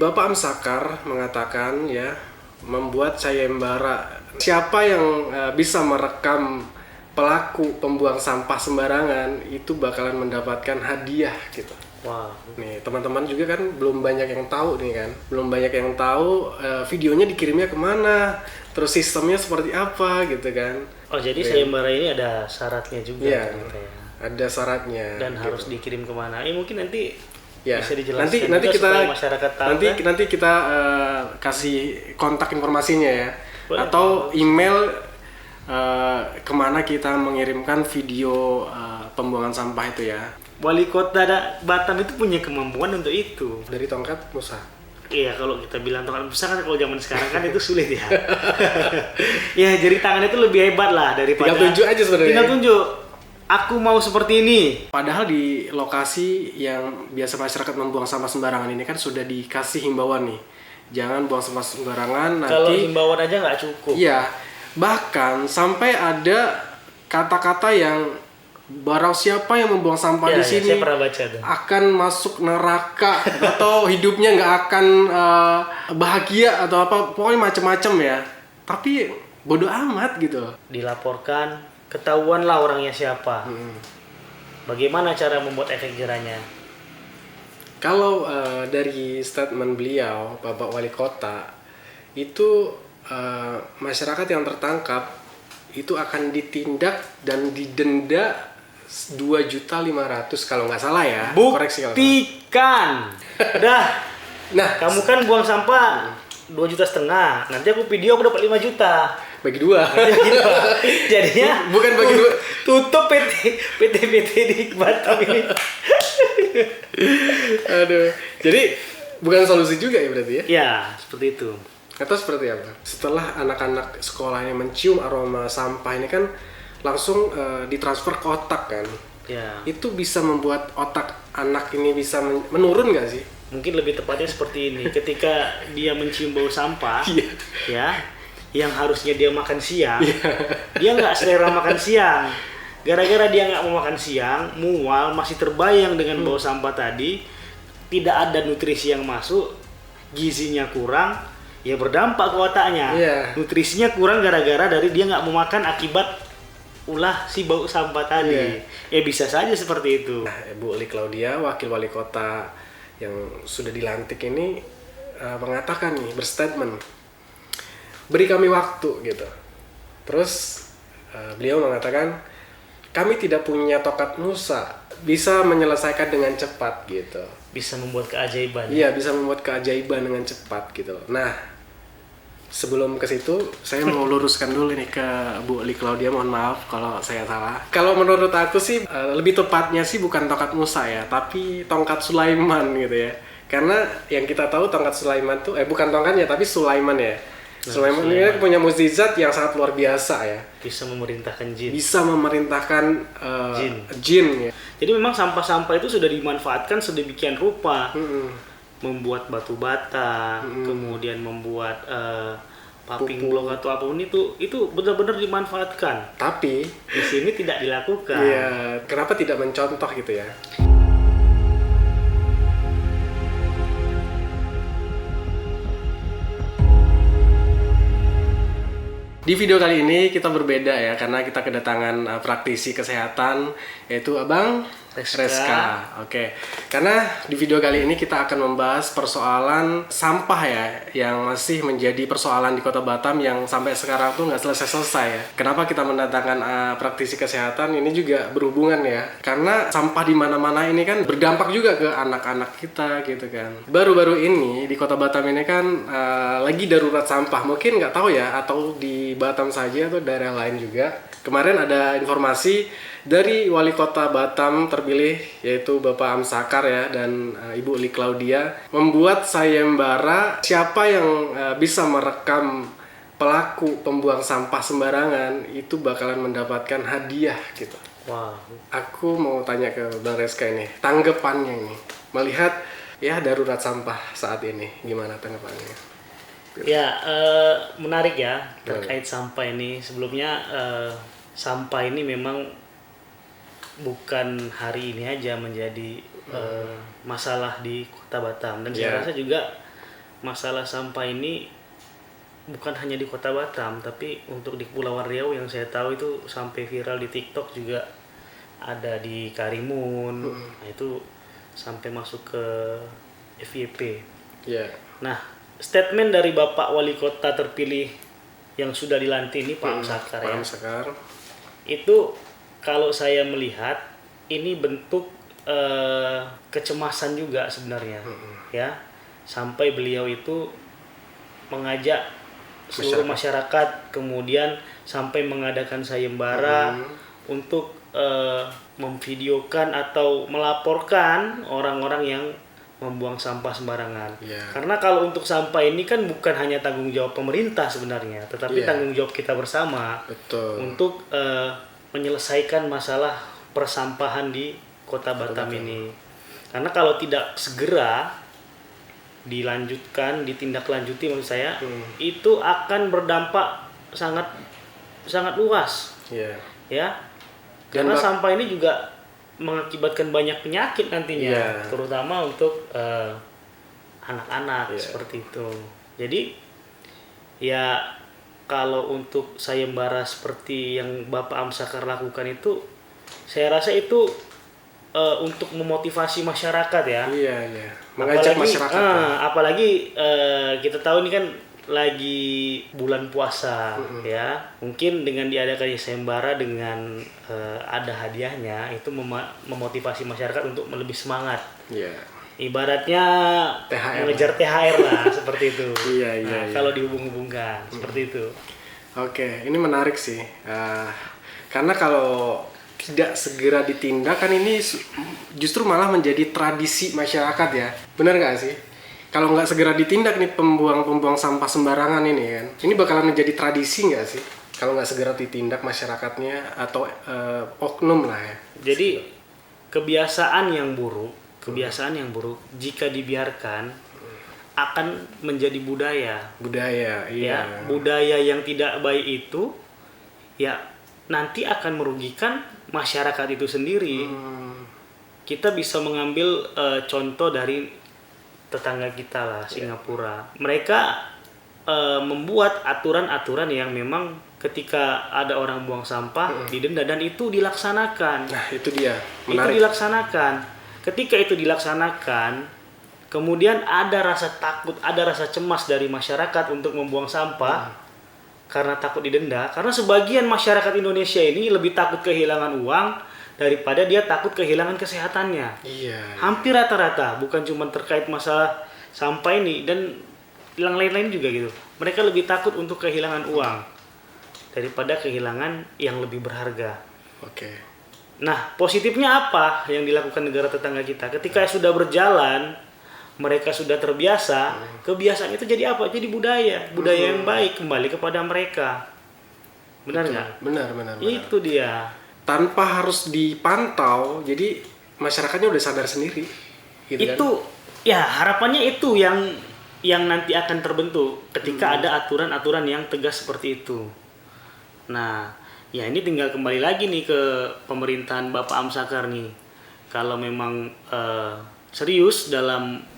Bapak Amsakar mengatakan ya, membuat sayembara. Siapa yang bisa merekam pelaku pembuang sampah sembarangan itu bakalan mendapatkan hadiah gitu. Wow. Nih teman-teman juga kan belum banyak yang tahu nih kan, belum banyak yang tahu videonya dikirimnya kemana, terus sistemnya seperti apa gitu kan. Oh jadi sayembara ini ada syaratnya juga Iya, ternyata ya. ada syaratnya. Dan gitu. harus dikirim kemana? Mungkin nanti Ya, bisa dijelaskan nanti juga kita supaya masyarakat tahu kan? nanti kita kasih kontak informasinya ya. Boleh. Atau email kemana kita mengirimkan video pembuangan sampah itu ya. Wali kota Batam itu punya kemampuan untuk itu. Dari tongkat Musa. Iya, kalau kita bilang tongkat besar kan kalau zaman sekarang kan itu sulit ya. Ya, jari tangan itu lebih hebat lah daripada. Tinggal tunjuk aja sebenarnya. Tinggal tunjuk. Aku mau seperti ini. Padahal di lokasi yang biasa masyarakat membuang sampah sembarangan ini kan sudah dikasih himbauan nih. Jangan buang sampah sembarangan nanti. Kalau himbauan aja nggak cukup. Iya. Bahkan sampai ada kata-kata yang barang siapa yang membuang sampah Ya, di sini saya pernah baca tuh. akan masuk neraka atau hidupnya nggak akan bahagia atau apa, pokoknya macam-macam ya. Tapi bodoh amat gitu. Dilaporkan, ketahuanlah orangnya siapa. Bagaimana cara membuat efek jerahnya? Kalau dari statement beliau, Bapak Wali Kota, itu masyarakat yang tertangkap itu akan ditindak dan didenda 2.500.000 kalau nggak salah ya. Koreksi kalau salah. Buktikan. Dah. Nah, Kamu kan buang sampah 2,5 juta. Nanti aku video aku dapat 5 juta. bagi dua. Jadinya Bukan bagi dua. tutup PT di Batam ini. Aduh. Jadi bukan solusi juga ya berarti ya? Ya, seperti itu. Atau seperti apa? Setelah anak-anak sekolah ini mencium aroma sampah ini kan langsung ditransfer ke otak kan? Ya. Itu bisa membuat otak anak ini bisa menurun nggak sih? Mungkin lebih tepatnya seperti ini. Ketika dia mencium bau sampah, ya, yang harusnya dia makan siang, dia nggak selera makan siang. Gara-gara dia nggak mau makan siang, mual, masih terbayang dengan bau sampah tadi, tidak ada nutrisi yang masuk, gizinya kurang, ya berdampak ke otaknya. Nutrisinya kurang gara-gara dari dia nggak mau makan akibat ulah si bau sampah tadi. Ya bisa saja seperti itu. Nah, Bu Li Claudia, wakil wali kota yang sudah dilantik ini mengatakan nih, berstatement, beri kami waktu gitu. Terus beliau mengatakan, kami tidak punya tongkat Musa, bisa menyelesaikan dengan cepat gitu. Bisa membuat keajaiban. Iya, bisa membuat keajaiban dengan cepat gitu. Nah, sebelum ke situ, saya mau luruskan dulu nih ke Bu Li Claudia, mohon maaf kalau saya salah. Kalau menurut aku sih, lebih tepatnya sih bukan tongkat Musa ya, tapi tongkat Sulaiman gitu ya. Karena yang kita tahu tongkat Sulaiman tuh, bukan tongkatnya, tapi Sulaiman ya. Sulaiman ini punya mukjizat yang sangat luar biasa ya. Bisa memerintahkan jin. Bisa memerintahkan jin ya. Jadi memang sampah-sampah itu sudah dimanfaatkan sedemikian rupa. Membuat batu bata, kemudian membuat paving block atau apapun itu benar-benar dimanfaatkan. Tapi di sini tidak dilakukan. Iya, kenapa tidak mencontoh gitu ya? Di video kali ini kita berbeda ya, karena kita kedatangan praktisi kesehatan, yaitu Abang Reska. Oke, karena di video kali ini kita akan membahas persoalan sampah ya, yang masih menjadi persoalan di Kota Batam yang sampai sekarang tuh nggak selesai-selesai ya. Kenapa kita mendatangkan praktisi kesehatan ini juga berhubungan ya, karena sampah di mana-mana ini kan berdampak juga ke anak-anak kita gitu kan. Baru-baru ini di Kota Batam ini kan lagi darurat sampah, mungkin nggak tahu ya, atau di Batam saja atau daerah lain juga. Kemarin ada informasi dari Wali Kota Batam terpilih, yaitu Bapak Amsakar ya, dan Ibu Li Claudia, membuat sayembara siapa yang bisa merekam pelaku pembuang sampah sembarangan itu bakalan mendapatkan hadiah gitu. Wow. Aku mau tanya ke Bang Reska ini, tanggapannya ini, melihat ya darurat sampah saat ini, gimana tanggapannya? Ya, menarik ya terkait sampah ini. Sebelumnya sampah ini memang bukan hari ini aja menjadi masalah di Kota Batam, dan saya rasa juga masalah sampah ini bukan hanya di Kota Batam, tapi untuk di Kepulauan Riau yang saya tahu itu sampai viral di TikTok juga, ada di Karimun. Nah, itu sampai masuk ke FYP. Nah, statement dari Bapak Wali Kota terpilih yang sudah dilantik ini, Pak Amsakar ya. Itu kalau saya melihat ini bentuk kecemasan juga sebenarnya, ya. Sampai beliau itu mengajak seluruh masyarakat, kemudian sampai mengadakan sayembara untuk memvideokan atau melaporkan orang-orang yang membuang sampah sembarangan. Karena kalau untuk sampah ini kan bukan hanya tanggung jawab pemerintah sebenarnya, tetapi tanggung jawab kita bersama. Untuk menyelesaikan masalah persampahan di Kota Batam ini. Karena kalau tidak segera dilanjutkan, ditindaklanjuti menurut saya, itu akan berdampak sangat luas. Ya. Karena sampah ini juga mengakibatkan banyak penyakit nantinya, terutama untuk anak-anak seperti itu. Jadi ya kalau untuk sayembara seperti yang Bapak Amsakar lakukan itu, saya rasa itu untuk memotivasi masyarakat ya. Mengajak masyarakat. Apalagi kita tahu ini kan lagi bulan puasa ya. Mungkin dengan diadakannya sayembara dengan ada hadiahnya itu memotivasi masyarakat untuk lebih semangat. Ibaratnya mengejar THR lah seperti itu. Kalau dihubung-hubungkan seperti itu. Oke, ini menarik sih. Karena kalau tidak segera ditindak kan ini justru malah menjadi tradisi masyarakat ya. Benar nggak sih? Kalau nggak segera ditindak nih pembuang sampah sembarangan ini kan, ini bakalan menjadi tradisi nggak sih? Kalau nggak segera ditindak masyarakatnya atau oknum lah ya. Jadi kebiasaan yang buruk jika dibiarkan akan menjadi budaya. Ya, budaya yang tidak baik itu ya nanti akan merugikan masyarakat itu sendiri. Kita bisa mengambil contoh dari tetangga kita lah, Singapura. Mereka membuat aturan-aturan yang memang ketika ada orang buang sampah didenda, dan itu dilaksanakan. Nah, itu dia. Menarik. Itu dilaksanakan. Ketika itu dilaksanakan, kemudian ada rasa takut, ada rasa cemas dari masyarakat untuk membuang sampah. Karena takut didenda, karena sebagian masyarakat Indonesia ini lebih takut kehilangan uang daripada dia takut kehilangan kesehatannya. Hampir rata-rata, bukan cuma terkait masalah sampah ini, dan yang lain-lain juga gitu. Mereka lebih takut untuk kehilangan uang daripada kehilangan yang lebih berharga. Nah, positifnya apa yang dilakukan negara tetangga kita? Ketika sudah berjalan, mereka sudah terbiasa, kebiasaan itu jadi apa? Jadi budaya yang baik kembali kepada mereka. Benar nggak? Benar. Itu dia. Tanpa harus dipantau, jadi masyarakatnya udah sadar sendiri. Gitu itu kan? Ya harapannya itu yang nanti akan terbentuk ketika ada aturan-aturan yang tegas seperti itu. Nah, ya ini tinggal kembali lagi nih ke pemerintahan Bapak Amsakar nih. Kalau memang serius dalam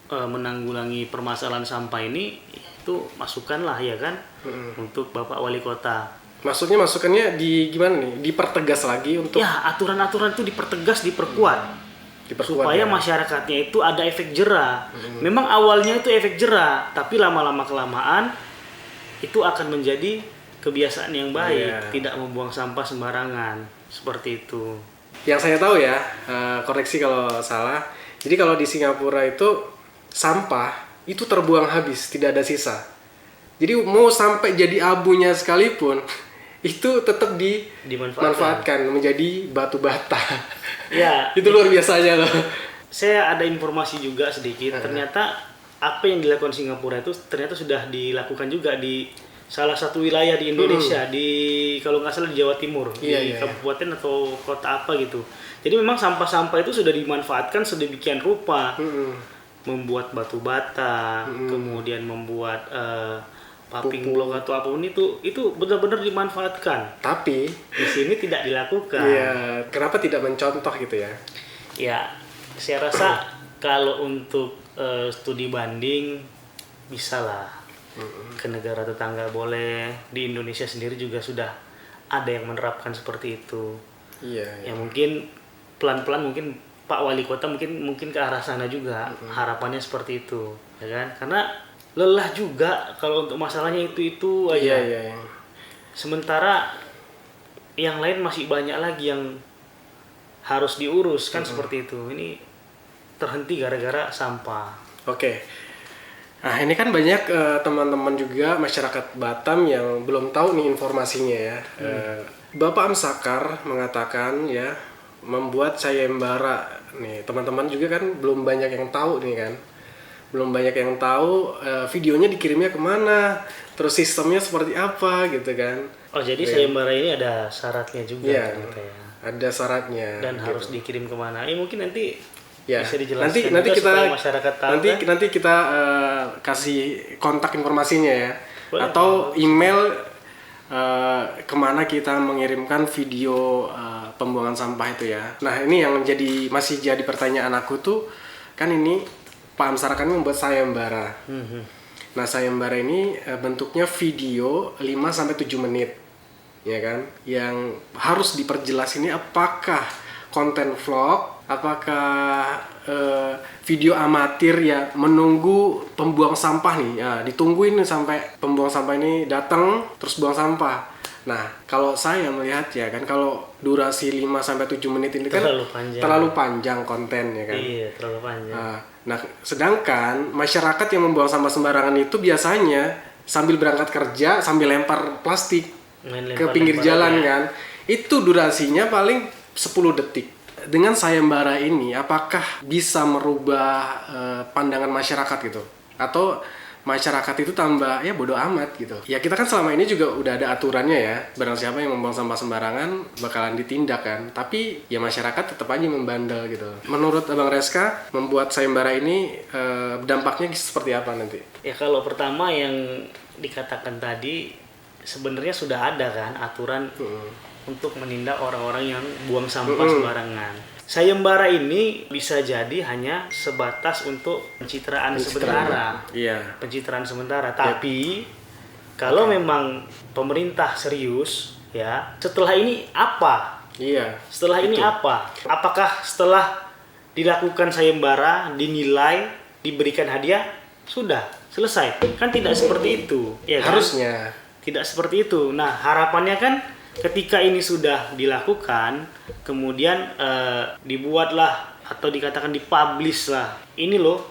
menanggulangi permasalahan sampah ini, itu masukkanlah ya kan untuk Bapak Wali Kota. Maksudnya masukannya di gimana nih? Dipertegas lagi untuk ya aturan-aturan itu dipertegas, diperkuat supaya masyarakatnya itu ada efek jera. Memang awalnya itu efek jera, tapi lama-lama kelamaan itu akan menjadi kebiasaan yang baik, tidak membuang sampah sembarangan seperti itu. Yang saya tahu ya, koreksi kalau salah. Jadi kalau di Singapura itu sampah itu terbuang habis, tidak ada sisa. Jadi mau sampai jadi abunya sekalipun itu tetap dimanfaatkan menjadi batu bata. Ya, itu luar biasanya loh. Saya ada informasi juga sedikit. Ternyata apa yang dilakukan Singapura itu ternyata sudah dilakukan juga di salah satu wilayah di Indonesia, di kalau nggak salah di Jawa Timur, di kabupaten atau kota apa gitu. Jadi memang sampah-sampah itu sudah dimanfaatkan sedemikian rupa. Membuat batu bata, kemudian membuat paving block atau apapun itu benar-benar dimanfaatkan. Tapi di sini tidak dilakukan. Iya, kenapa tidak mencontoh gitu ya? Ya, saya rasa kalau untuk studi banding bisa lah. Ke negara tetangga boleh, di Indonesia sendiri juga sudah ada yang menerapkan seperti itu. Iya. Ya mungkin pelan-pelan mungkin Pak Wali Kota mungkin ke arah sana juga. Harapannya seperti itu, ya kan? Karena lelah juga kalau untuk masalahnya itu aja. Iya. Sementara yang lain masih banyak lagi yang harus diurus kan seperti itu. Ini terhenti gara-gara sampah. Oke. Nah, ini kan banyak teman-teman juga masyarakat Batam yang belum tahu nih informasinya ya. Bapak Amsakar mengatakan ya, membuat sayembara. Nih, teman-teman juga kan belum banyak yang tahu nih kan. Belum banyak yang tahu videonya dikirimnya kemana, terus sistemnya seperti apa gitu kan. Oh, jadi sayembara ini ada syaratnya juga gitu ya. Ada syaratnya. Dan gitu. harus dikirim kemana? Mungkin nanti ya, bisa dijelaskan nanti juga kita supaya masyarakat tahu. Nanti kita kasih kontak informasinya ya. Boleh, atau email kemana kita mengirimkan video pembuangan sampah itu ya. Nah, ini yang masih jadi pertanyaan aku tuh, kan ini Pak Amsar kan membuat sayembara. Nah, sayembara ini bentuknya video 5-7 menit, ya kan? Yang harus diperjelas ini apakah konten vlog, apakah video amatir ya, menunggu pembuang sampah nih, ya, ditungguin sampai pembuang sampah ini datang terus buang sampah. Nah, kalau saya melihat ya kan, kalau durasi 5-7 menit ini kan terlalu panjang konten ya kan. Iya, terlalu panjang. Nah, sedangkan masyarakat yang membuang sampah sembarangan itu biasanya sambil berangkat kerja sambil lempar plastik ke pinggir jalan kan. Itu durasinya paling 10 detik. Dengan sayembara ini, apakah bisa merubah pandangan masyarakat gitu? Atau masyarakat itu tambah ya bodo amat gitu? Ya kita kan selama ini juga udah ada aturannya ya. Barang siapa yang membuang sampah sembarangan bakalan ditindak kan. Tapi ya masyarakat tetap aja membandel gitu. Menurut Abang Reska, membuat sayembara ini dampaknya seperti apa nanti? Ya kalau pertama yang dikatakan tadi, sebenarnya sudah ada kan aturan untuk menindak orang-orang yang buang sampah sembarangan. Sayembara ini bisa jadi hanya sebatas untuk pencitraan sementara. Iya. Pencitraan sementara. Tapi kalau memang pemerintah serius, ya, setelah ini apa? Iya. Setelah ini apa? Apakah setelah dilakukan sayembara, dinilai, diberikan hadiah, sudah selesai? Kan tidak seperti itu. Ya kan? Harusnya. Tidak seperti itu. Nah, harapannya kan ketika ini sudah dilakukan, kemudian dibuatlah atau dikatakan dipublish lah. Ini loh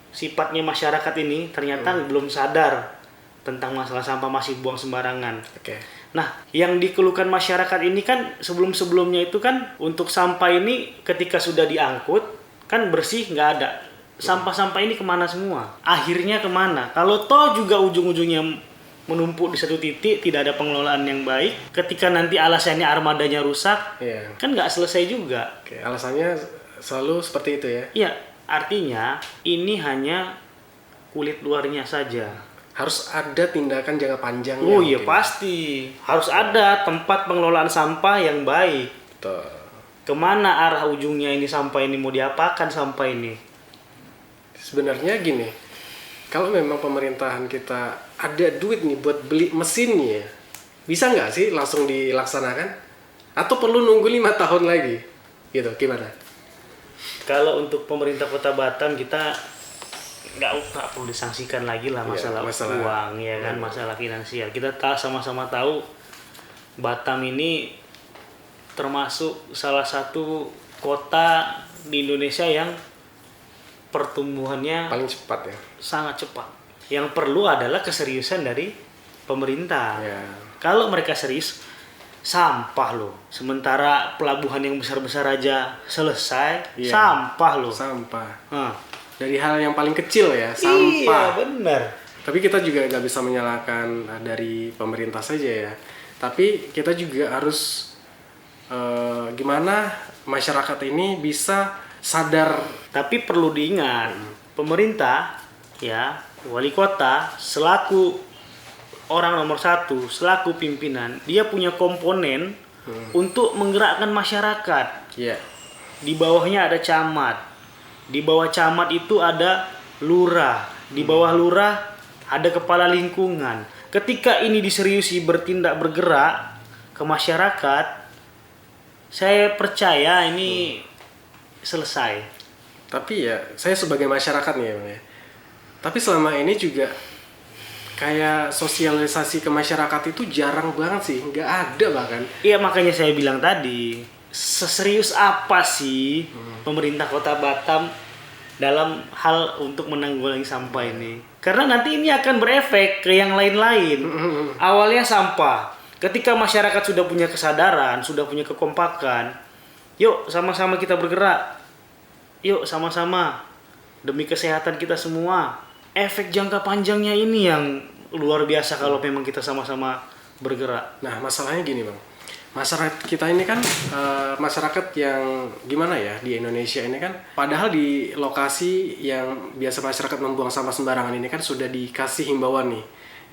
sifatnya masyarakat ini ternyata belum sadar tentang masalah sampah masih buang sembarangan. Oke. Nah, yang dikeluhkan masyarakat ini kan sebelum-sebelumnya itu kan untuk sampah ini ketika sudah diangkut kan bersih, nggak ada. Sampah-sampah ini kemana semua? Akhirnya kemana? Kalau toh juga ujung-ujungnya menumpuk di satu titik, tidak ada pengelolaan yang baik, ketika nanti alasannya armadanya rusak, kan nggak selesai juga. Oke, alasannya selalu seperti itu ya? Iya, artinya ini hanya kulit luarnya saja. Harus ada tindakan jangka panjang. Oh iya pasti, harus ada tempat pengelolaan sampah yang baik. Betul. Kemana arah ujungnya ini sampah ini, mau diapakan sampah ini? Sebenarnya gini, kalau memang pemerintahan kita ada duit nih buat beli mesinnya, bisa nggak sih langsung dilaksanakan? Atau perlu nunggu 5 tahun lagi? Gitu, gimana? Kalau untuk pemerintah Kota Batam, kita nggak perlu disangsikan lagi lah masalah uang, ya kan, masalah finansial. Kita sama-sama tahu Batam ini termasuk salah satu kota di Indonesia yang pertumbuhannya paling cepat ya, sangat cepat. Yang perlu adalah keseriusan dari pemerintah. Kalau mereka serius, sampah loh. Sementara pelabuhan yang besar-besar aja selesai, sampah loh. Sampah. Dari hal yang paling kecil ya, sampah. Iya benar. Tapi kita juga nggak bisa menyalahkan dari pemerintah saja ya. Tapi kita juga harus gimana masyarakat ini bisa sadar. Tapi perlu diingat, pemerintah ya, wali kota selaku orang nomor 1, selaku pimpinan, dia punya komponen untuk menggerakkan masyarakat. Di bawahnya ada camat. Di bawah camat itu ada lurah. Di bawah lurah ada kepala lingkungan. Ketika ini diseriusi bertindak bergerak ke masyarakat, saya percaya ini selesai. Tapi ya saya sebagai masyarakat nih ya Bang ya. Tapi selama ini juga kayak sosialisasi ke masyarakat itu jarang banget sih, nggak ada bahkan. Iya, makanya saya bilang tadi, seserius apa sih pemerintah Kota Batam dalam hal untuk menanggulangi sampah ini? Karena nanti ini akan berefek ke yang lain-lain. Awalnya sampah, ketika masyarakat sudah punya kesadaran, sudah punya kekompakan, yuk sama-sama kita bergerak, yuk sama-sama demi kesehatan kita semua. Efek jangka panjangnya ini yang luar biasa kalau memang kita sama-sama bergerak. Nah masalahnya gini Bang, masyarakat kita ini kan masyarakat yang gimana ya di Indonesia ini kan, padahal di lokasi yang biasa masyarakat membuang sampah sembarangan ini kan sudah dikasih himbauan nih,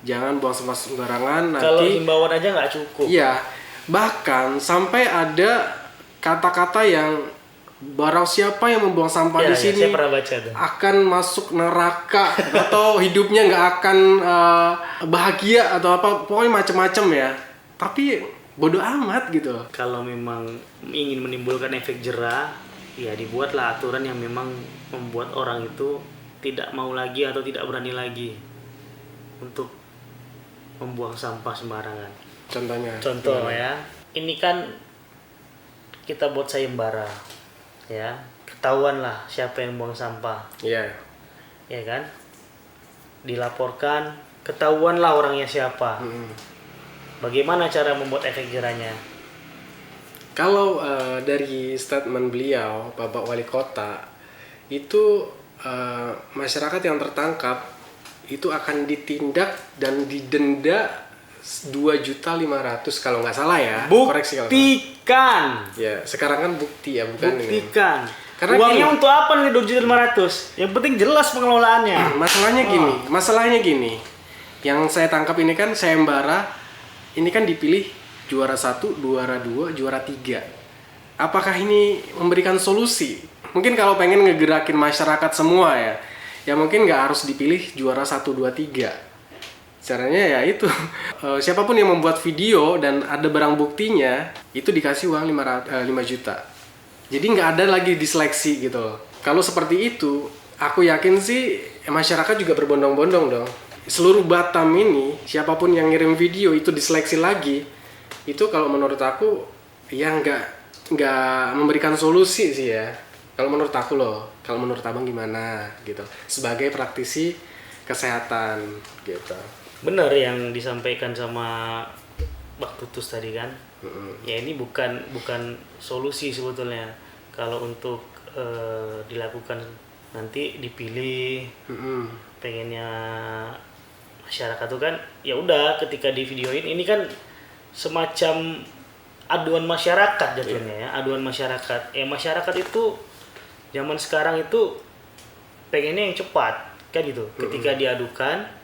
jangan buang sampah sembarangan. Nanti Kalau himbauan aja nggak cukup. iya, bahkan sampai ada kata-kata yang barang siapa yang membuang sampah di sini saya pernah baca tuh. akan masuk neraka atau hidupnya nggak akan bahagia atau apa, pokoknya macam-macam ya. Tapi bodoh amat gitu. Kalau memang ingin menimbulkan efek jera, ya dibuatlah aturan yang memang membuat orang itu tidak mau lagi atau tidak berani lagi untuk membuang sampah sembarangan. Contoh ya, ini kan kita buat sayembara, ya, ketahuan lah siapa yang buang sampah, Iya. ya kan? Dilaporkan, ketahuan lah orangnya siapa. Bagaimana cara membuat efek jerahnya? Kalau dari statement beliau, Bapak Wali Kota, itu masyarakat yang tertangkap itu akan ditindak dan didenda 2.500.000 kalau nggak salah ya. Koreksi kalau salah. Buktikan. Ya, sekarang kan bukti ya, bukan ini. Buktikan. Karena uangnya gini, untuk apa nih 2.500.000? Yang penting jelas pengelolaannya. Masalahnya gini. Yang saya tangkap ini kan sayembara, ini kan dipilih juara 1, juara 2, juara 3. Apakah ini memberikan solusi? Mungkin kalau pengen ngegerakin masyarakat semua ya mungkin nggak harus dipilih juara 1, 2, 3. Caranya ya itu, siapapun yang membuat video dan ada barang buktinya, itu dikasih uang 5 juta. Jadi nggak ada lagi diseleksi gitu loh. Kalau seperti itu, aku yakin sih masyarakat juga berbondong-bondong dong. Seluruh Batam ini, siapapun yang ngirim video itu diseleksi lagi, itu kalau menurut aku ya nggak memberikan solusi sih ya. Kalau menurut aku loh, kalau menurut abang gimana gitu? Sebagai praktisi kesehatan gitu. Benar yang disampaikan sama Bak Tutus tadi kan. Ya ini bukan solusi sebetulnya. Kalau untuk dilakukan nanti dipilih, pengennya masyarakat tuh kan ya udah ketika di videoin ini kan semacam aduan masyarakat jatuhnya ya, aduan masyarakat. Masyarakat itu zaman sekarang itu pengennya yang cepat kan gitu. Ketika diadukan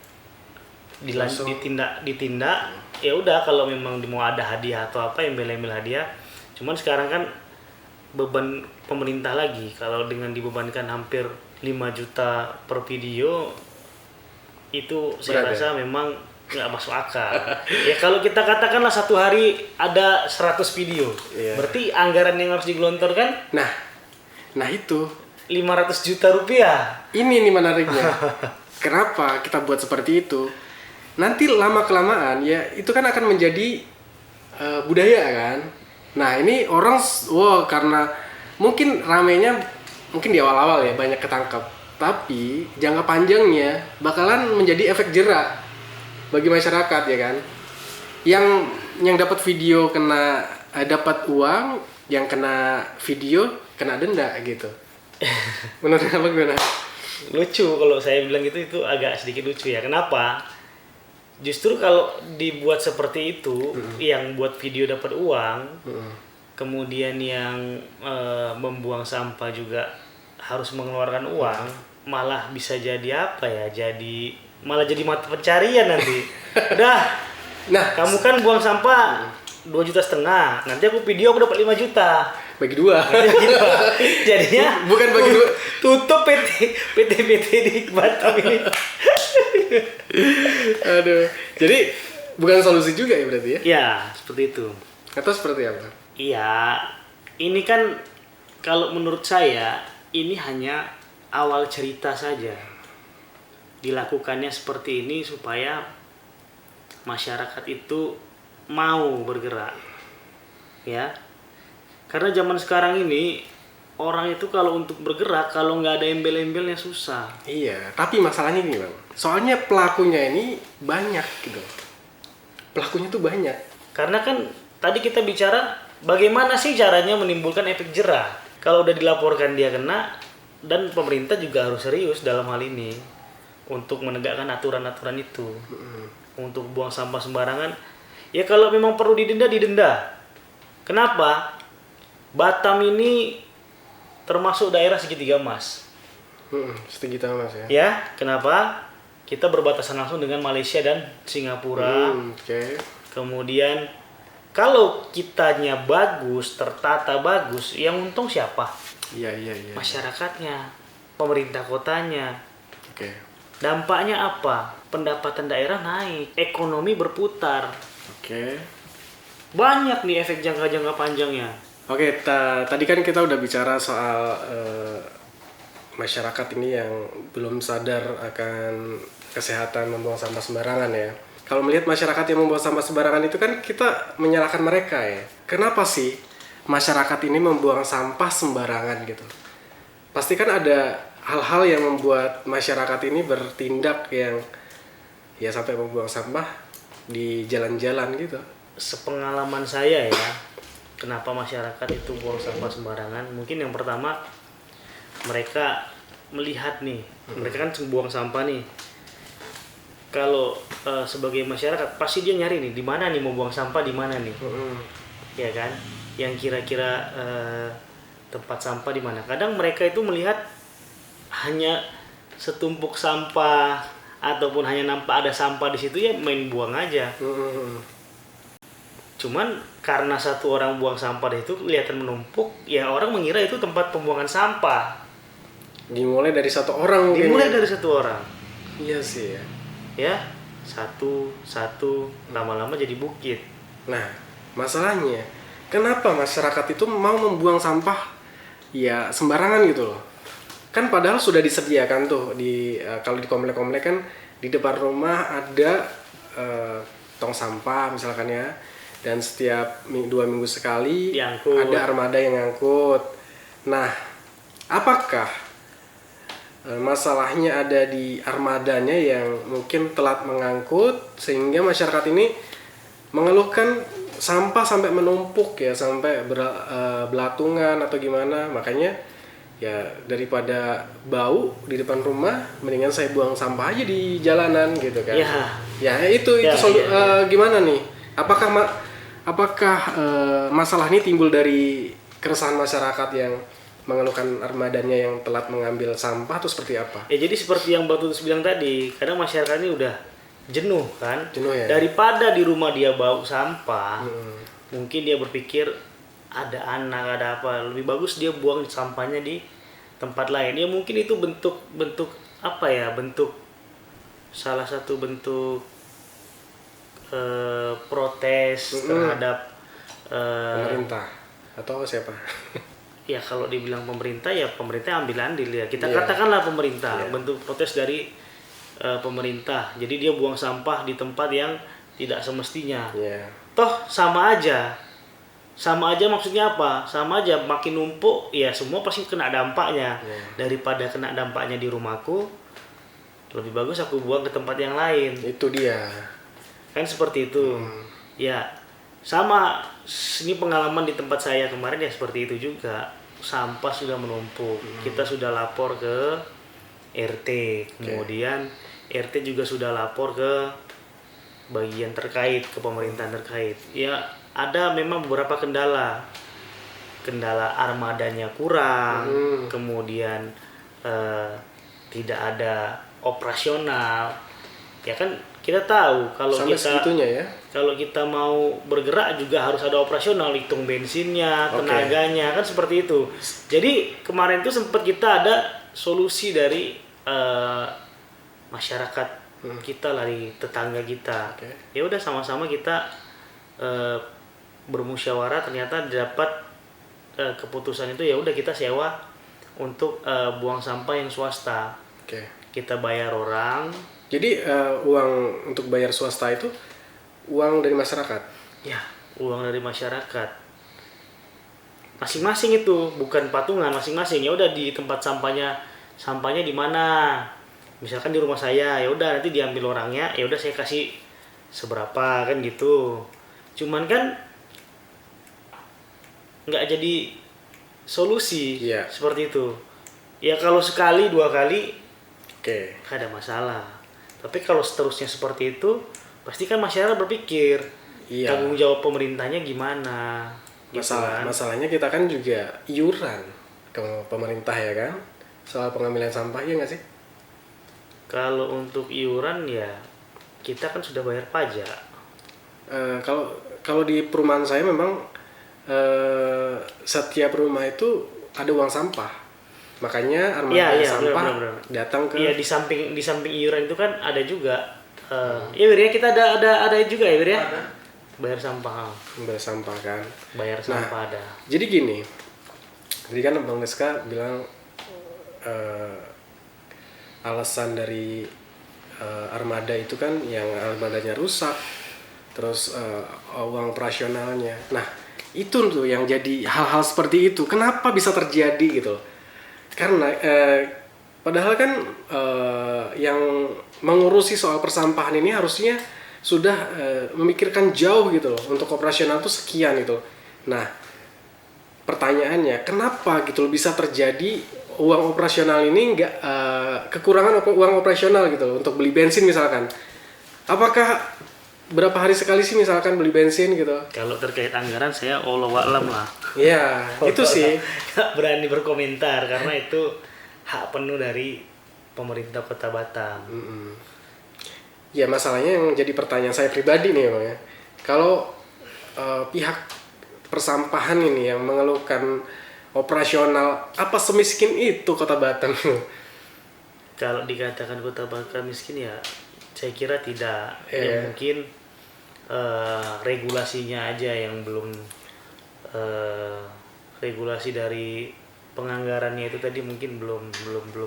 ditindak ya udah, kalau memang mau ada hadiah atau apa embel-embel hadiah. Cuman sekarang kan beban pemerintah lagi, kalau dengan dibebankan hampir 5 juta per video itu saya rasa memang nggak masuk akal. Ya kalau kita katakanlah satu hari ada 100 video, berarti anggaran yang harus digelontorkan nah itu 500 juta rupiah. Ini nih menariknya. Kenapa kita buat seperti itu? Nanti lama-kelamaan ya itu kan akan menjadi budaya kan. Nah ini orang, karena mungkin ramenya mungkin di awal-awal ya banyak ketangkap. Tapi jangka panjangnya bakalan menjadi efek jerak bagi masyarakat ya kan. Yang dapat video kena dapat uang, yang kena video kena denda gitu. Menurut apa gimana? Lucu kalau saya bilang itu agak sedikit lucu ya. Kenapa? Justru kalau dibuat seperti itu, yang buat video dapat uang, kemudian yang membuang sampah juga harus mengeluarkan uang, malah bisa jadi apa ya? Malah jadi mata pencarian nanti. Udah, kamu kan buang sampah 2,5 juta, nanti aku video aku dapat 5 juta. bagi dua. Jadinya Bukan bagi dua. tutup PT di Batam ini. Aduh. Jadi bukan solusi juga ya berarti ya? Ya, seperti itu. Atau seperti apa? Iya, ini kan kalau menurut saya ini hanya awal cerita saja. Dilakukannya seperti ini supaya masyarakat itu mau bergerak. Ya. Karena zaman sekarang ini orang itu kalau untuk bergerak kalau nggak ada embel-embelnya susah. Iya, tapi masalahnya gini bang. Soalnya pelakunya ini banyak gitu. Pelakunya tuh banyak. Karena kan tadi kita bicara bagaimana sih caranya menimbulkan efek jerah. Kalau udah dilaporkan dia kena, dan pemerintah juga harus serius dalam hal ini untuk menegakkan aturan-aturan itu. Untuk buang sampah sembarangan, ya kalau memang perlu didenda, didenda. Kenapa? Batam ini termasuk daerah segitiga emas. Segitiga emas ya. Ya, kenapa? Kita berbatasan langsung dengan Malaysia dan Singapura. Oke. Kemudian kalau kitanya bagus, tertata bagus, yang untung siapa? Iya. Masyarakatnya, pemerintah kotanya. Oke. Dampaknya apa? Pendapatan daerah naik, ekonomi berputar. Oke. Banyak nih efek jangka panjangnya. Oke, tadi kan kita udah bicara soal masyarakat ini yang belum sadar akan kesehatan membuang sampah sembarangan ya. Kalau melihat masyarakat yang membuang sampah sembarangan itu kan kita menyalahkan mereka ya. Kenapa sih masyarakat ini membuang sampah sembarangan gitu? Pasti kan ada hal-hal yang membuat masyarakat ini bertindak yang ya sampai membuang sampah di jalan-jalan gitu. Sepengalaman saya ya, kenapa masyarakat itu buang sampah sembarangan? Mungkin yang pertama mereka melihat nih, mereka kan buang sampah nih. Kalau sebagai masyarakat pasti dia nyari nih di mana nih mau buang sampah, di mana nih, ya kan? Yang kira-kira tempat sampah di mana? Kadang mereka itu melihat hanya setumpuk sampah ataupun hanya nampak ada sampah di situ ya main buang aja. Cuman karena satu orang buang sampah itu kelihatan menumpuk, ya orang mengira itu tempat pembuangan sampah. Dimulai dari satu orang mungkin. Dimulai dari satu orang. Iya sih ya. Ya, satu, lama-lama jadi bukit. Nah, masalahnya kenapa masyarakat itu mau membuang sampah ya sembarangan gitu loh. Kan padahal sudah disediakan tuh di kalau di komplek-komplek kan di depan rumah ada tong sampah misalkan ya. Dan setiap 2 minggu sekali diangkut. Ada armada yang ngangkut. Nah, apakah masalahnya ada di armadanya yang mungkin telat mengangkut sehingga masyarakat ini mengeluhkan sampah sampai menumpuk ya, sampai belatungan atau gimana? Makanya ya daripada bau di depan rumah mendingan saya buang sampah aja di jalanan gitu kan. Ya itu gimana nih? Apakah masalah ini timbul dari keresahan masyarakat yang mengeluhkan armadanya yang telat mengambil sampah atau seperti apa? Ya jadi seperti yang Bang Tutus bilang tadi, kadang masyarakat ini udah jenuh kan? Jenuh ya? Daripada di rumah dia bau sampah, mungkin dia berpikir ada anak, ada apa, lebih bagus dia buang sampahnya di tempat lain. Ya mungkin itu bentuk apa ya, salah satu bentuk protes terhadap pemerintah atau siapa? Ya kalau dibilang pemerintah ya pemerintah ambil andil ya. Kita katakanlah pemerintah, bentuk protes dari pemerintah. Jadi dia buang sampah di tempat yang tidak semestinya. Toh sama aja maksudnya apa? Sama aja makin numpuk ya semua pasti kena dampaknya. Daripada kena dampaknya di rumahku, lebih bagus aku buang ke tempat yang lain. Itu dia. Kan seperti itu. Ya sama, ini pengalaman di tempat saya kemarin ya seperti itu juga. Sampah sudah menumpuk, kita sudah lapor ke RT, kemudian RT juga sudah lapor ke bagian terkait, ke pemerintahan terkait. Ya ada memang beberapa kendala armadanya kurang, kemudian tidak ada operasional. Ya kan kita tahu kalau Sampai kita segitunya ya. kalau kita mau bergerak juga harus ada operasional, hitung bensinnya, Oke. tenaganya, kan seperti itu. Jadi kemarin itu sempat kita ada solusi dari masyarakat kita lah, dari tetangga kita. Oke. Ya udah sama-sama kita bermusyawarah, ternyata dapat keputusan itu, ya udah kita sewa untuk buang sampah yang swasta. Oke. Kita bayar orang. Jadi uang untuk bayar swasta itu uang dari masyarakat. Ya, uang dari masyarakat. Masing-masing itu, bukan patungan, masing-masing. Ya udah di tempat sampahnya di mana? Misalkan di rumah saya, ya udah nanti diambil orangnya, ya udah saya kasih seberapa kan gitu. Cuman kan nggak jadi solusi. Iya. Seperti itu. Ya kalau sekali, 2 kali Oke. nggak ada masalah. Tapi kalau seterusnya seperti itu, pasti kan masyarakat berpikir, Iya. tanggung jawab pemerintahnya gimana? Gitu kan. Masalahnya kita kan juga iuran ke pemerintah ya kan, soal pengambilan sampah, ya nggak sih? Kalau untuk iuran ya kita kan sudah bayar pajak. Kalau di perumahan saya memang setiap rumah itu ada uang sampah. Makanya armada Iya, sampah benar. datang ke Iya, di samping iuran itu kan ada juga. Ya Wir ya, kita ada juga ya Wir ya. Bayar sampah. bayar sampah kan. Bayar sampah ada. Jadi gini, tadi kan Bang Reska bilang alasan dari armada itu kan yang armadanya rusak, terus uang operasionalnya. Nah, itu tuh yang jadi hal-hal seperti itu. Kenapa bisa terjadi gitu loh? Karena padahal kan yang mengurusi soal persampahan ini harusnya sudah memikirkan jauh gitu loh, untuk operasional tuh sekian gitu. Nah, pertanyaannya kenapa gitu loh bisa terjadi uang operasional ini nggak kekurangan uang operasional gitu loh, untuk beli bensin misalkan. Apakah berapa hari sekali sih misalkan beli bensin gitu? Kalau terkait anggaran saya wallahu a'lam lah. Ya, itu sih. Nggak berani berkomentar karena itu hak penuh dari pemerintah Kota Batam. Ya, masalahnya yang jadi pertanyaan saya pribadi nih Bang ya. Kalau pihak persampahan ini yang mengeluhkan operasional, apa semiskin itu Kota Batam? Kalau dikatakan Kota Batam miskin ya saya kira tidak. Iya. Ya mungkin regulasinya aja yang belum, regulasi dari penganggarannya itu tadi mungkin belum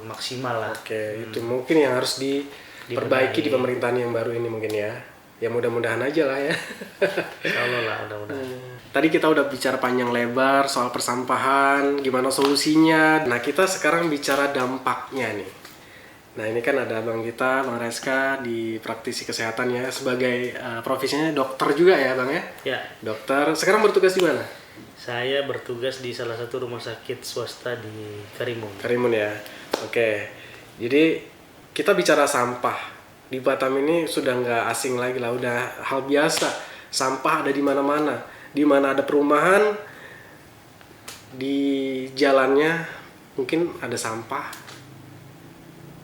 maksimal lah. Oke, itu mungkin yang harus diperbaiki di pemerintahan yang baru ini mungkin ya. Ya mudah-mudahan aja lah ya. Kalau lah mudah-mudahan. Tadi kita udah bicara panjang lebar soal persampahan, gimana solusinya. Nah, kita sekarang bicara dampaknya nih. Nah, ini kan ada abang kita, Bang Reska, di praktisi kesehatan ya, sebagai profesinya dokter juga ya Bang ya? Ya, Dokter, sekarang bertugas di mana? saya bertugas di salah satu rumah sakit swasta di Karimun. Karimun ya. Oke. Jadi kita bicara sampah di Batam ini sudah nggak asing lagi lah, udah hal biasa. Sampah ada di mana-mana. Di mana ada perumahan, di jalannya mungkin ada sampah.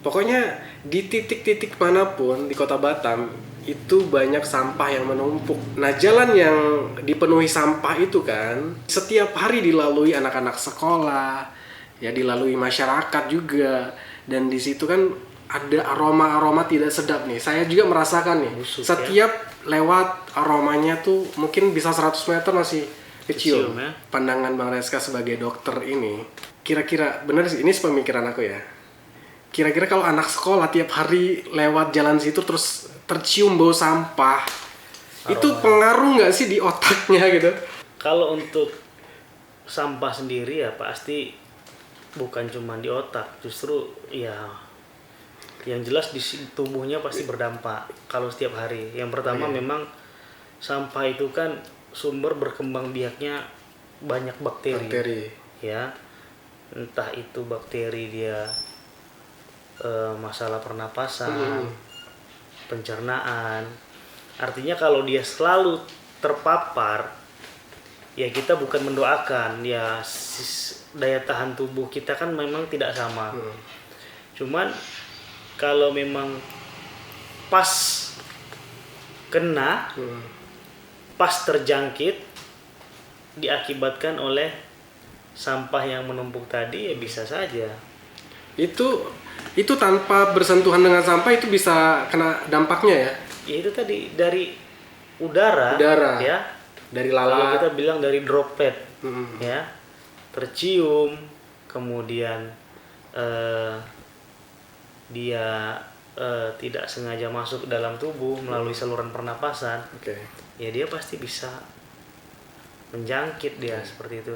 Pokoknya di titik-titik manapun di Kota Batam itu banyak sampah yang menumpuk. Nah, jalan yang dipenuhi sampah itu kan setiap hari dilalui anak-anak sekolah, ya dilalui masyarakat juga. Dan di situ kan ada aroma-aroma tidak sedap nih. Saya juga merasakan nih. Busuk, setiap lewat aromanya tuh mungkin bisa 100 meter masih kecium. Ya. Pandangan Bang Reska sebagai dokter ini, kira-kira benar sih, ini sepemikiran aku ya. Kira-kira kalau anak sekolah tiap hari lewat jalan situ terus tercium bau sampah, itu pengaruh nggak sih di otaknya gitu? Kalau untuk sampah sendiri ya pasti bukan cuma di otak, justru ya yang jelas di tubuhnya pasti berdampak kalau setiap hari. Yang pertama memang sampah itu kan sumber berkembang biaknya banyak bakteri. Ya, entah itu bakteri dia masalah pernapasan, pencernaan. Artinya kalau dia selalu terpapar, ya kita bukan mendoakan, ya daya tahan tubuh kita kan memang tidak sama. Cuman kalau memang pas kena, pas terjangkit, diakibatkan oleh sampah yang menumpuk tadi, ya bisa saja. Itu tanpa bersentuhan dengan sampah itu bisa kena dampaknya ya? Ya itu tadi dari udara. Ya. Dari Kalau lalat. kita bilang dari droplet, ya, tercium, kemudian dia tidak sengaja masuk ke dalam tubuh melalui saluran pernapasan, ya dia pasti bisa menjangkit dia seperti itu.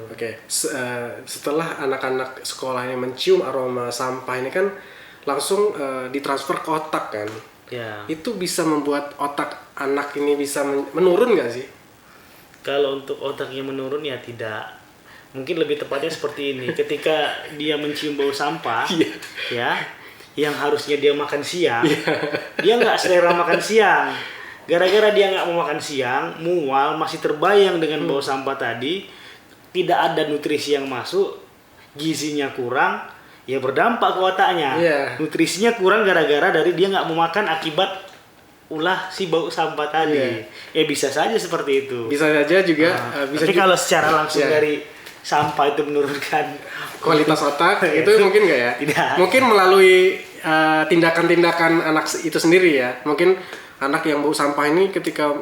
Setelah anak-anak sekolah ini mencium aroma sampah ini kan langsung ditransfer ke otak kan? Ya. Itu bisa membuat otak anak ini bisa menurun nggak sih? Kalau untuk otaknya menurun ya tidak. Mungkin lebih tepatnya seperti ini. Ketika dia mencium bau sampah, ya, yang harusnya dia makan siang, dia nggak selera makan siang. Gara-gara dia nggak mau makan siang, mual, masih terbayang dengan bau sampah tadi, tidak ada nutrisi yang masuk, gizinya kurang, ya berdampak ke otaknya. Nutrisinya kurang gara-gara dari dia nggak mau makan akibat ulah si bau sampah tadi. Ya bisa saja seperti itu. Bisa saja juga. Tapi kalau secara langsung dari sampah itu menurunkan kualitas otak, itu mungkin nggak ya? Tidak. Mungkin melalui tindakan-tindakan anak itu sendiri ya. Mungkin anak yang bau sampah ini ketika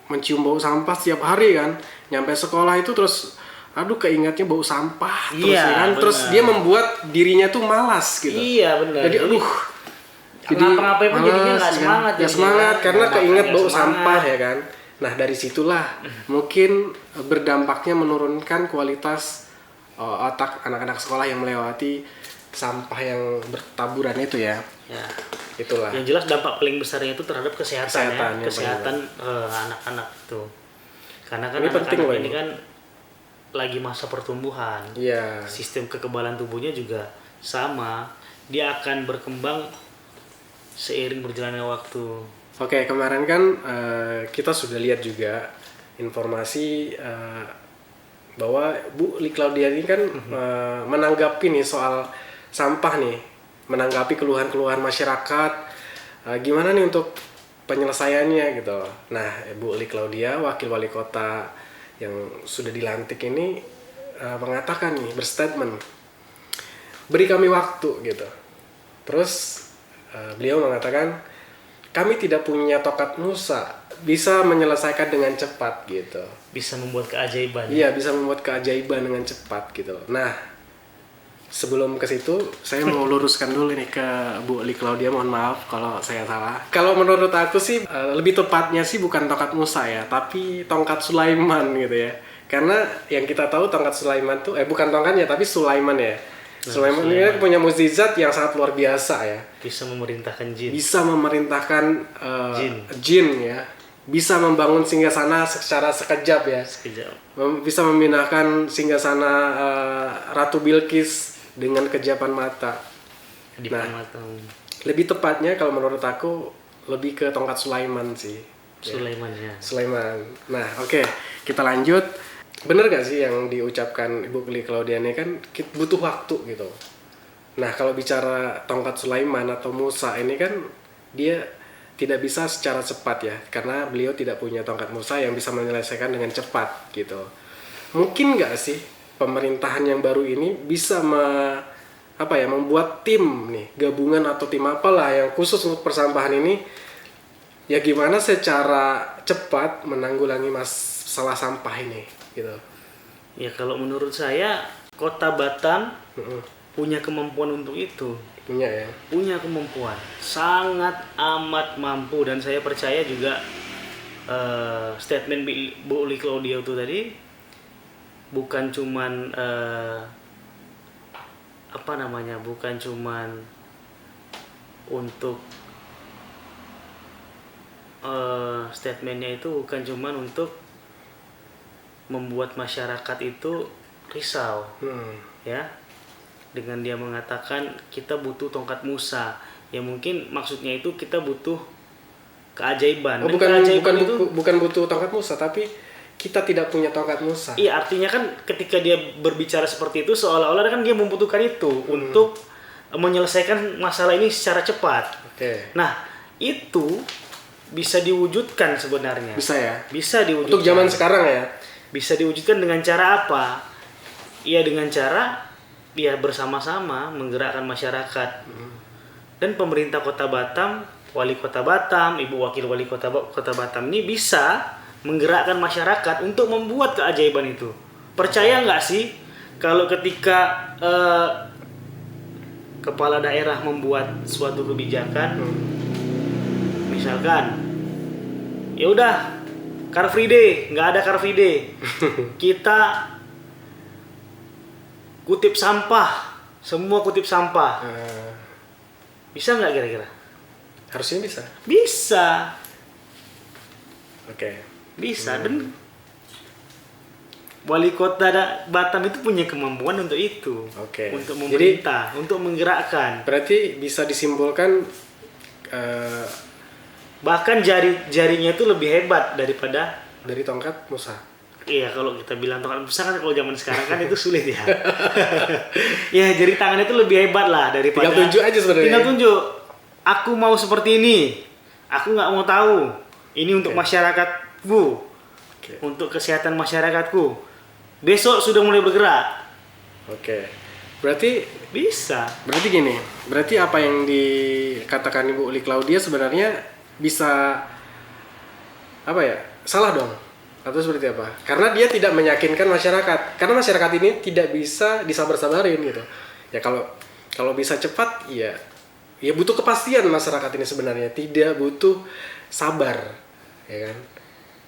mencium bau sampah setiap hari kan, nyampe sekolah itu terus aduh keingatnya bau sampah terus kan, terus dia membuat dirinya tuh malas gitu. Iya benar. Jadi aduh, jadi ngapa-ngapain pun jadinya nggak semangat. Nggak semangat karena keinget bau sampah ya kan. Nah dari situlah mungkin berdampaknya menurunkan kualitas otak anak-anak sekolah yang melewati sampah yang bertaburan itu ya. Ya. Itulah. Yang jelas dampak paling besarnya itu terhadap kesehatan anak-anak itu. Karena kan anak-anak ini kan lagi masa pertumbuhan. Sistem kekebalan tubuhnya juga sama. Dia akan berkembang seiring berjalannya waktu. Kemarin kan kita sudah lihat juga informasi bahwa Bu Li Claudia ini kan menanggapi nih soal sampah nih, menanggapi keluhan-keluhan masyarakat, gimana nih untuk penyelesaiannya gitu. Nah, Bu Li Claudia, wakil wali kota yang sudah dilantik ini mengatakan nih, berstatement, beri kami waktu gitu. Terus beliau mengatakan, kami tidak punya tokat Musa, bisa menyelesaikan dengan cepat gitu. Bisa membuat keajaiban. Iya, bisa membuat keajaiban dengan cepat gitu. Nah, sebelum ke situ, saya mau luruskan dulu nih ke Bu Li Claudia, mohon maaf kalau saya salah. Kalau menurut aku sih, lebih tepatnya sih bukan tokat Musa ya, tapi tongkat Sulaiman gitu ya. Karena yang kita tahu tongkat Sulaiman tuh, bukan tongkatnya, tapi Sulaiman ya. Sulaiman ini punya mukjizat yang sangat luar biasa ya. Bisa memerintahkan jin. Bisa memerintahkan jin ya. Bisa membangun singgasana secara sekejap ya. Bisa memindahkan singgasana Ratu Bilqis dengan kejapan mata. Lebih tepatnya kalau menurut aku lebih ke tongkat Sulaiman sih. Sulaiman. Nah, kita lanjut. Bener gak sih yang diucapkan Ibu Li Claudia ini kan butuh waktu gitu. Nah kalau bicara tongkat Sulaiman atau Musa ini kan dia tidak bisa secara cepat ya. Karena beliau tidak punya tongkat Musa yang bisa menyelesaikan dengan cepat gitu. Mungkin gak sih pemerintahan yang baru ini bisa membuat tim nih, gabungan atau tim apalah yang khusus untuk persampahan ini, ya gimana secara cepat menanggulangi masalah sampah ini gitu. Ya kalau menurut saya Kota Batam punya kemampuan untuk itu. Punya kemampuan, sangat amat mampu, dan saya percaya juga statement Bu Li Claudia itu tadi bukan cuman bukan cuman untuk statementnya itu bukan cuman untuk membuat masyarakat itu risau, ya, dengan dia mengatakan kita butuh tongkat Musa, ya mungkin maksudnya itu kita butuh keajaiban. Bukan butuh tongkat Musa, tapi kita tidak punya tongkat Musa. Iya, artinya kan ketika dia berbicara seperti itu seolah-olah kan dia membutuhkan itu untuk menyelesaikan masalah ini secara cepat. Oke. Nah, itu bisa diwujudkan sebenarnya. Bisa ya? Bisa diwujudkan. Untuk zaman sekarang ya? Bisa diwujudkan dengan cara apa? Ya dengan cara ya bersama-sama menggerakkan masyarakat. Dan pemerintah Kota Batam, Wali Kota Batam, Ibu Wakil Wali Kota Batam ini bisa menggerakkan masyarakat untuk membuat keajaiban itu. Percaya nggak sih kalau ketika kepala daerah membuat suatu kebijakan, misalkan, ya udah Car Free Day, nggak ada Car Free Day, kita kutip sampah, semua kutip sampah, bisa nggak kira-kira? Harusnya bisa. Bisa, Oke. bisa. Dan Wali Kota Batam itu punya kemampuan untuk itu, Oke. untuk memerintah, untuk menggerakkan. Berarti bisa disimpulkan Bahkan jarinya itu lebih hebat daripada, dari tongkat Musa. iya kalau kita bilang tongkat besar kan, kalau zaman sekarang kan itu sulit ya. Ya jari tangan itu lebih hebat lah daripada. Tinggal tunjuk aja sebenarnya. Tinggal tunjuk. Aku mau seperti ini. Aku nggak mau tahu. Ini untuk masyarakatku, untuk kesehatan masyarakatku. Besok sudah mulai bergerak. Oke. Berarti Bisa. gini. Berarti apa yang dikatakan Ibu Uli Claudia sebenarnya bisa apa ya? Salah dong. Atau seperti apa? Karena dia tidak meyakinkan masyarakat. Karena masyarakat ini tidak bisa disabar-sabarin gitu. Ya kalau bisa cepat ya butuh kepastian masyarakat ini sebenarnya, tidak butuh sabar, ya kan?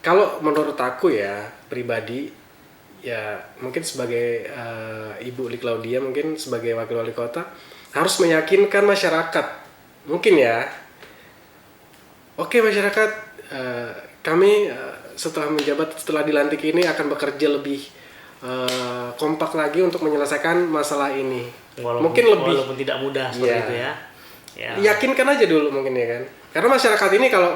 Kalau menurut aku ya pribadi, ya mungkin sebagai Ibu Uli Claudia, mungkin sebagai wakil wali kota harus meyakinkan masyarakat, mungkin ya. Oke masyarakat, kami setelah menjabat, setelah dilantik ini akan bekerja lebih kompak lagi untuk menyelesaikan masalah ini. Walaupun tidak mudah seperti itu ya. Yakinkan aja dulu mungkin ya kan. Karena masyarakat ini kalau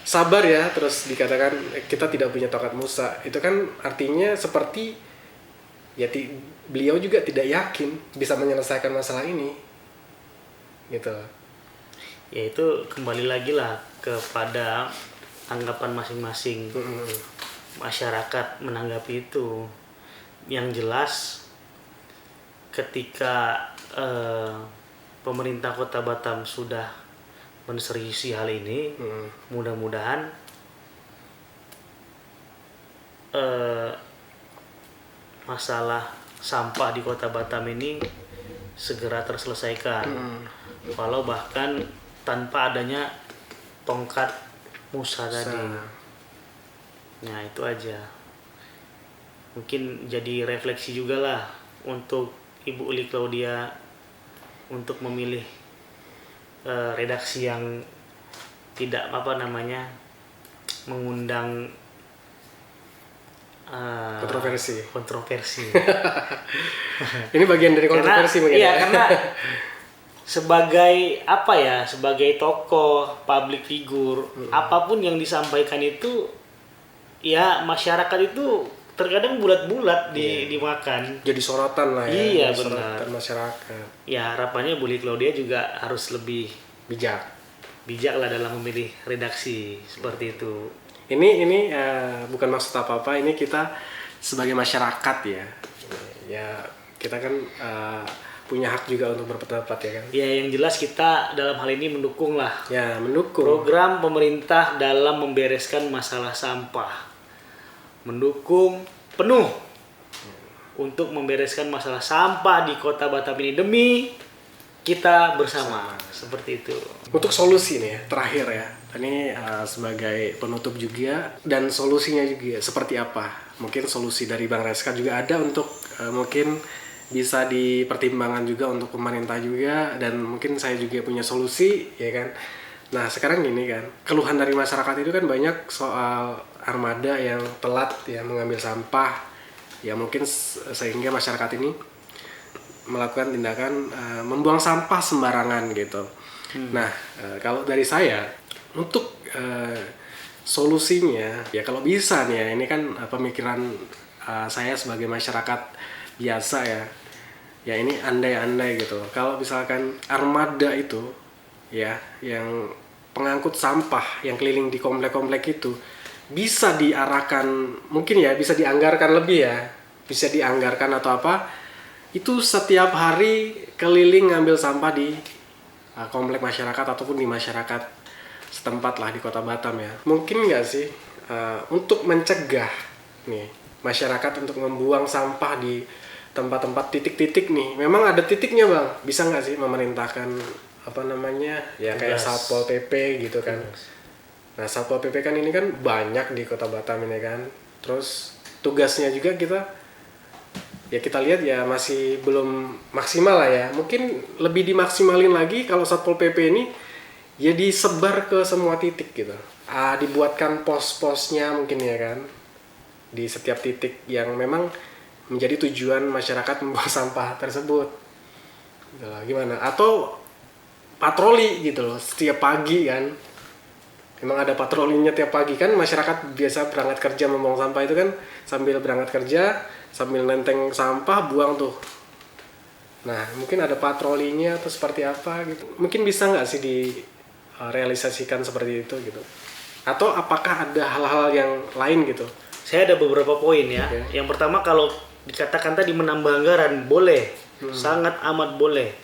sabar ya terus dikatakan kita tidak punya tongkat Musa, itu kan artinya seperti ya beliau juga tidak yakin bisa menyelesaikan masalah ini gitu. Ya itu kembali lagi lah kepada anggapan masing-masing masyarakat menanggapi itu. Yang jelas ketika pemerintah Kota Batam sudah menseriusi hal ini, mudah-mudahan masalah sampah di Kota Batam ini segera terselesaikan. Walau bahkan tanpa adanya tongkat Musa tadi. Nah itu aja. Mungkin jadi refleksi juga lah untuk Ibu Uli Claudia untuk memilih redaksi yang tidak mengundang kontroversi. Ini bagian dari kontroversi mungkin. Iya, karena sebagai tokoh public figure, apapun yang disampaikan itu ya masyarakat itu terkadang bulat-bulat dimakan. Jadi sorotan lah ya. Iya benar. Sorotan masyarakat. Ya harapannya Bu Claudia juga harus lebih bijak lah dalam memilih redaksi seperti itu. Ini bukan maksud apa-apa. Ini kita sebagai masyarakat ya. Ya kita kan punya hak juga untuk berpendapat ya kan. Ya yang jelas kita dalam hal ini mendukung lah. Ya mendukung. Program pemerintah dalam membereskan masalah sampah. Mendukung penuh untuk membereskan masalah sampah di Kota Batam ini demi kita bersama. Seperti itu. Untuk solusi nih ya, terakhir ya. Ini sebagai penutup juga dan solusinya juga seperti apa? Mungkin solusi dari Bang Reska juga ada untuk mungkin bisa dipertimbangkan juga untuk pemerintah juga, dan mungkin saya juga punya solusi ya kan. Nah sekarang gini kan, keluhan dari masyarakat itu kan banyak soal armada yang telat ya mengambil sampah ya, mungkin sehingga masyarakat ini melakukan tindakan membuang sampah sembarangan gitu. Nah kalau dari saya untuk solusinya ya kalau bisa nih ya, ini kan pemikiran saya sebagai masyarakat biasa ya ini andai-andai gitu. Kalau misalkan armada itu ya yang pengangkut sampah yang keliling di komplek-komplek itu bisa diarahkan, mungkin ya bisa dianggarkan lebih ya, bisa dianggarkan atau apa, itu setiap hari keliling ngambil sampah di komplek masyarakat ataupun di masyarakat setempat lah di Kota Batam ya. Mungkin nggak sih untuk mencegah nih masyarakat untuk membuang sampah di tempat-tempat titik-titik nih. Memang ada titiknya bang, bisa nggak sih memerintahkan apa namanya ya kayak Satpol PP gitu kan. Nah Satpol PP kan ini kan banyak di Kota Batam ini kan. Terus tugasnya juga kita lihat ya masih belum maksimal lah ya. Mungkin lebih dimaksimalin lagi kalau Satpol PP ini ya disebar ke semua titik gitu. Dibuatkan pos-posnya mungkin ya kan di setiap titik yang memang menjadi tujuan masyarakat membuang sampah tersebut. Gimana? Atau patroli gitu loh setiap pagi kan. Memang ada patrolinya tiap pagi kan, masyarakat biasa berangkat kerja membuang sampah itu kan sambil berangkat kerja sambil nenteng sampah buang tuh. Nah mungkin ada patrolinya atau seperti apa gitu. Mungkin bisa nggak sih direalisasikan seperti itu gitu. Atau apakah ada hal-hal yang lain gitu? Saya ada beberapa poin ya. Okay. Yang pertama kalau dikatakan tadi menambah anggaran boleh, sangat amat boleh.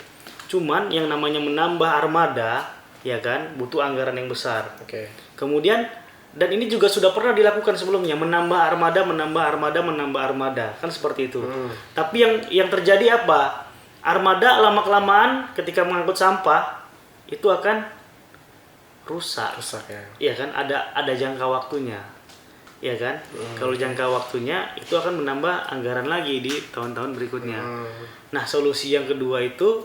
Cuman yang namanya menambah armada ya kan butuh anggaran yang besar. Okay. Kemudian dan ini juga sudah pernah dilakukan sebelumnya, menambah armada kan seperti itu. Tapi yang terjadi apa? Armada lama-kelamaan ketika mengangkut sampah itu akan rusak ya. Iya kan, ada jangka waktunya. Ya kan? Kalau jangka waktunya itu akan menambah anggaran lagi di tahun-tahun berikutnya. Nah, solusi yang kedua itu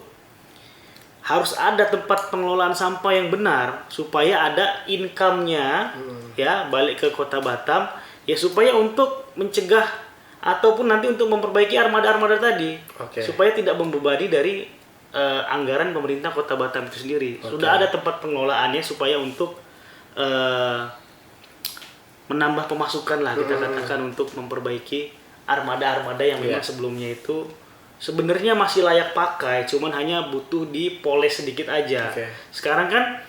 harus ada tempat pengelolaan sampah yang benar supaya ada income-nya ya balik ke Kota Batam ya supaya untuk mencegah ataupun nanti untuk memperbaiki armada-armada tadi. Supaya tidak membebani dari anggaran pemerintah Kota Batam itu sendiri. Sudah ada tempat pengelolaannya supaya untuk menambah pemasukan lah kita katakan untuk memperbaiki armada-armada yang memang sebelumnya itu sebenarnya masih layak pakai, cuman hanya butuh dipoles sedikit aja. Sekarang kan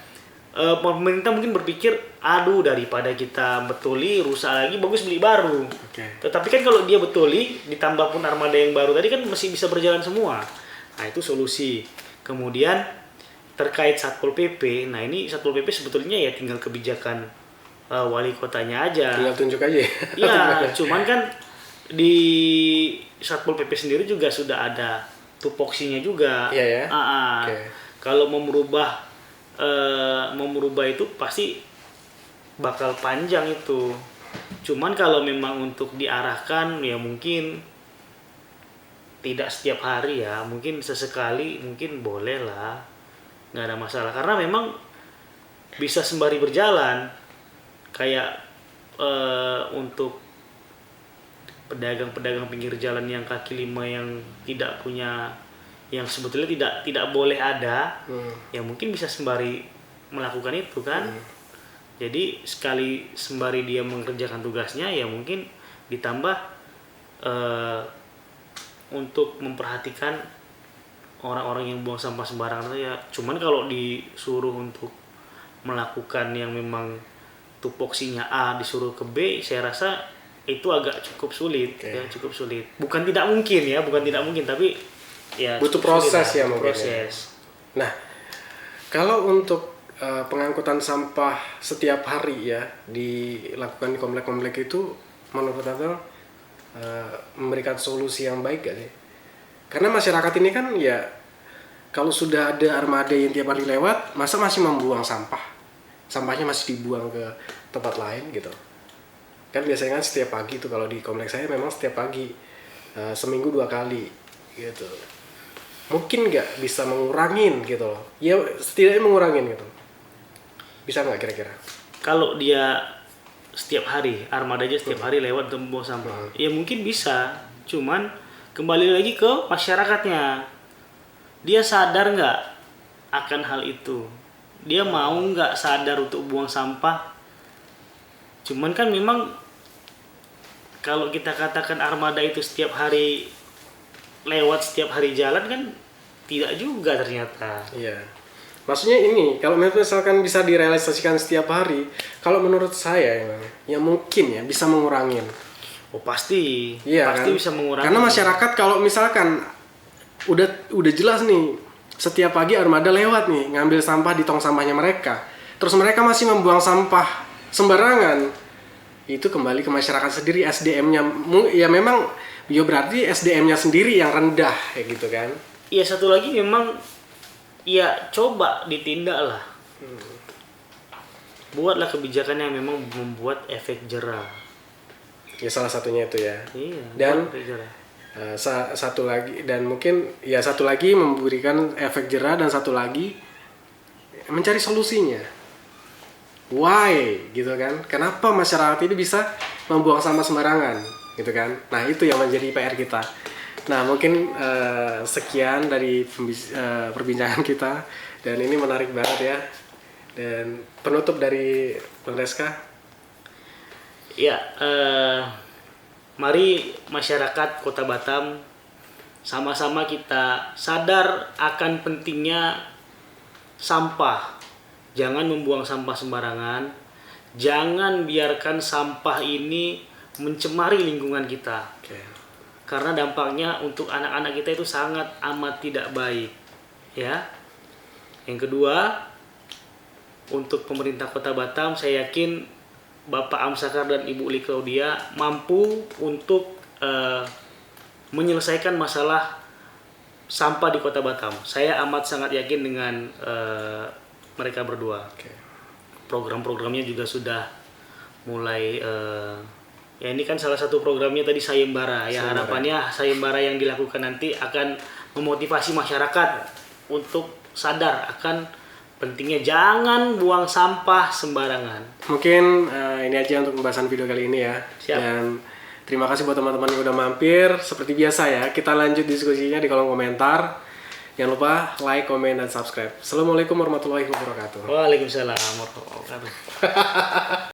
pemerintah mungkin berpikir, aduh daripada kita betuli rusak lagi, bagus beli baru. Tetapi kan kalau dia betuli, ditambah pun armada yang baru tadi kan masih bisa berjalan semua. Nah itu solusi. Kemudian terkait Satpol PP, nah ini Satpol PP sebetulnya ya tinggal kebijakan wali kotanya aja. Tinggal tunjuk aja. Iya, cuman kan di Satpol PP sendiri juga sudah ada tupoksinya juga. Iya ya. Kalau mau merubah itu pasti bakal panjang itu. Cuman kalau memang untuk diarahkan ya mungkin tidak setiap hari ya, mungkin sesekali mungkin boleh lah, nggak ada masalah karena memang bisa sembari berjalan. Kayak untuk pedagang-pedagang pinggir jalan yang kaki lima yang tidak punya, yang sebetulnya tidak boleh ada, ya mungkin bisa sembari melakukan itu kan. Jadi sekali sembari dia mengerjakan tugasnya ya mungkin ditambah untuk memperhatikan orang-orang yang buang sampah sembarangan ya. Cuman kalau disuruh untuk melakukan yang memang tupoksinya A disuruh ke B, saya rasa itu agak cukup sulit. Ya cukup sulit. Bukan tidak mungkin, tapi ya butuh proses ya mungkin. Proses. Nah, kalau untuk pengangkutan sampah setiap hari ya dilakukan di komplek-komplek itu, menurut Abang memberikan solusi yang baik gak sih? Karena masyarakat ini kan ya kalau sudah ada armada yang tiap hari lewat, masa masih membuang sampah? Sampahnya masih dibuang ke tempat lain gitu. Kan biasanya kan setiap pagi tuh kalau di kompleks saya memang setiap pagi seminggu 2 kali gitu. Mungkin nggak bisa mengurangin gitu loh. Ya setidaknya mengurangin gitu. Bisa nggak kira-kira? Kalau dia setiap hari, armada aja setiap hari lewat untuk membuang sampah. Ya mungkin bisa. Cuman kembali lagi ke masyarakatnya. Dia sadar nggak akan hal itu? Dia mau nggak sadar untuk buang sampah? Cuman kan memang kalau kita katakan armada itu setiap hari lewat, setiap hari jalan kan tidak juga ternyata. Iya. Maksudnya ini, kalau misalkan bisa direalisasikan setiap hari, kalau menurut saya ya mungkin ya bisa mengurangin. Oh pasti, Iya pasti kan? bisa mengurangi. Karena masyarakat kalau misalkan udah jelas nih, setiap pagi armada lewat nih ngambil sampah di tong sampahnya mereka, terus mereka masih membuang sampah sembarangan, itu kembali ke masyarakat sendiri, SDM-nya ya memang ya berarti SDM-nya sendiri yang rendah kayak gitu kan. Iya, satu lagi memang ya coba ditindak lah. Buatlah kebijakan yang memang membuat efek jerah. Ya salah satunya itu ya. Iya. Dan buat efek jerah. satu lagi, dan mungkin ya satu lagi memberikan efek jerah, dan satu lagi mencari solusinya. Why gitu kan? Kenapa masyarakat ini bisa membuang sampah sembarangan gitu kan? Nah itu yang menjadi PR kita. Nah mungkin sekian dari perbincangan kita, dan ini menarik banget ya. Dan penutup dari Bang Reska. Ya, mari masyarakat Kota Batam sama-sama kita sadar akan pentingnya sampah. Jangan membuang sampah sembarangan. Jangan biarkan sampah ini mencemari lingkungan kita. Oke. Karena dampaknya untuk anak-anak kita itu sangat amat tidak baik. Ya. Yang kedua, untuk pemerintah Kota Batam, saya yakin Bapak Amsakar dan Ibu Li Claudia mampu untuk menyelesaikan masalah sampah di Kota Batam. Saya amat sangat yakin dengan mereka berdua. Oke. Program-programnya juga sudah mulai ya ini kan salah satu programnya tadi Sayembara. Ya harapannya Sayembara yang dilakukan nanti akan memotivasi masyarakat untuk sadar akan pentingnya jangan buang sampah sembarangan. Mungkin ini aja untuk pembahasan video kali ini ya. Siap. Dan terima kasih buat teman-teman yang udah mampir. Seperti biasa ya, kita lanjut diskusinya di kolom komentar. Jangan lupa like, komen, dan subscribe. Assalamualaikum warahmatullahi wabarakatuh. Waalaikumsalam warahmatullahi wabarakatuh.